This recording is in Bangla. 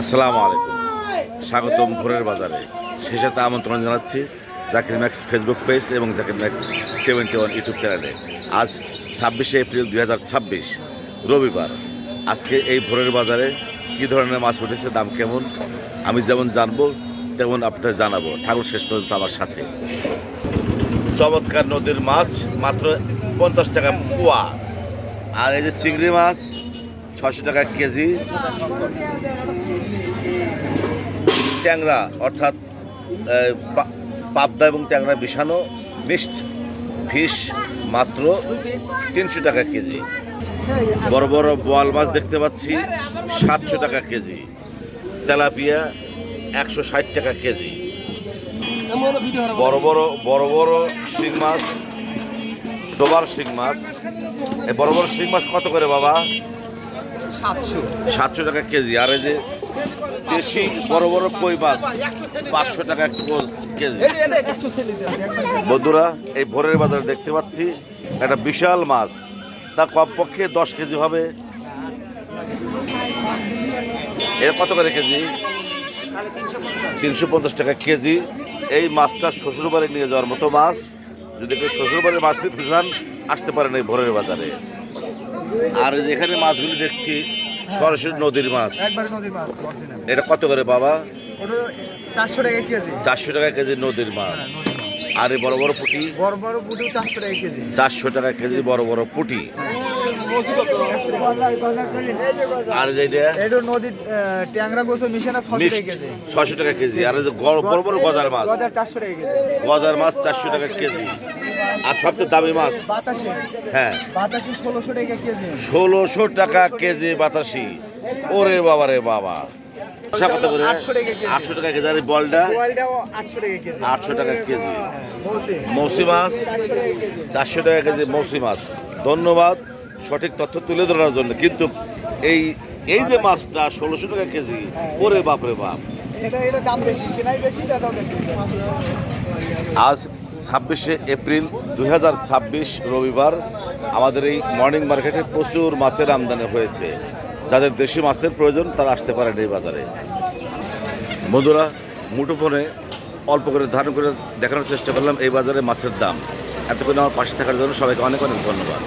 আসসালামু আলাইকুম, স্বাগতম ভোরের বাজারে। সেই সাথে আমন্ত্রণ জানাচ্ছি জাকির ম্যাক্স ফেসবুক পেজ এবং জাকির ম্যাক্স 71 ইউটিউব চ্যানেলে। আজ 26শে এপ্রিল 2026 রবিবার। আজকে এই ভোরের বাজারে কী ধরনের মাছ উঠেছে, দাম কেমন, আমি যেমন জানবো তেমন আপনাদের জানাবো। ঠাকুর শেষ পর্যন্ত আমার সাথে। চমৎকার নদীর মাছ মাত্র 50 টাকা পোয়া। আর এই যে চিংড়ি মাছ 600 টাকা কেজি। ট্যাংরা অর্থাৎ পাবদা এবং ট্যাংরা মিশানো মিক্সড ফিশ মাত্র 300 টাকা কেজি। বড় বড় বোয়াল মাছ দেখতে পাচ্ছি 700 টাকা কেজি। তেলাপিয়া 160 টাকা কেজি। বড় বড় শিং মাছ, ডোবার শিং মাছ। এই বড় বড় শিং মাছ কত করে বাবা? 700 টাকা কেজি। আর এই যে দেশি বড় বড় কই মাছ 500 টাকা কেজি। বন্ধুরা, এই ভোরের বাজারে দেখতে পাচ্ছি একটা বিশাল মাছ, তা কমপক্ষে 10 কেজি হবে। এর কত করে কেজি? 350 টাকা কেজি। এই মাছটা শ্বশুরবাড়ি নিয়ে যাওয়ার মতো মাছ। যদি কেউ শ্বশুরবাড়ির মাছ নিতে চান আসতে পারেন এই ভোরের বাজারে। আর এখানে মাছগুলি দেখছি সরাসরি নদীর মাছ। এটা কত করে বাবা? 400 টাকা কেজি। 400 টাকা কেজি নদীর মাছ। আর এই বড় বড় পুঁটি? 400 টাকা কেজি। 400 টাকা কেজি বড় বড় পুঁটি। আর এটা নদীর ট্যাংরা গোছো মিশানো 600 টাকা কেজি। 600 টাকা কেজি। আর বড় বড় গজার মাছ? 400 টাকা কেজি। গজার মাছ 400 টাকা কেজি। আর সবচেয়ে দামি মাছ বাতাসি। হ্যাঁ, বাতাসি 1600 টাকা কেজি। 1600 টাকা কেজি বাতাসি। ওরে বাবা রে বাবা। কত করে? 800 টাকা কেজি। 800 টাকা কেজি। আর বলটা? বলটাও 800 টাকা কেজি। 800 টাকা কেজি। মৌসি মাছ 400 টাকা কেজি। 400 টাকা কেজি মৌসি মাছ। ধন্যবাদ সঠিক তথ্য তুলে ধরার জন্য। কিন্তু এই যে মাছটা 1600 টাকা কেজি, ওরে বাপ রে বাপ। এটা দাম বেশি, কেনাই বেশি, বেচাও বেশি। আজ 26শে এপ্রিল 2026 রবিবার। আমাদের এই মর্নিং মার্কেটে প্রচুর মাছের আমদানি হয়েছে। যাদের দেশি মাছের প্রয়োজন তারা আসতে পারেন এই বাজারে। বন্ধুরা, মুঠোফোনে অল্প করে ধারণ করে দেখানোর চেষ্টা করলাম এই বাজারে মাছের দাম। এতক্ষণ আমার পাশে থাকার জন্য সবাইকে অনেক অনেক ধন্যবাদ।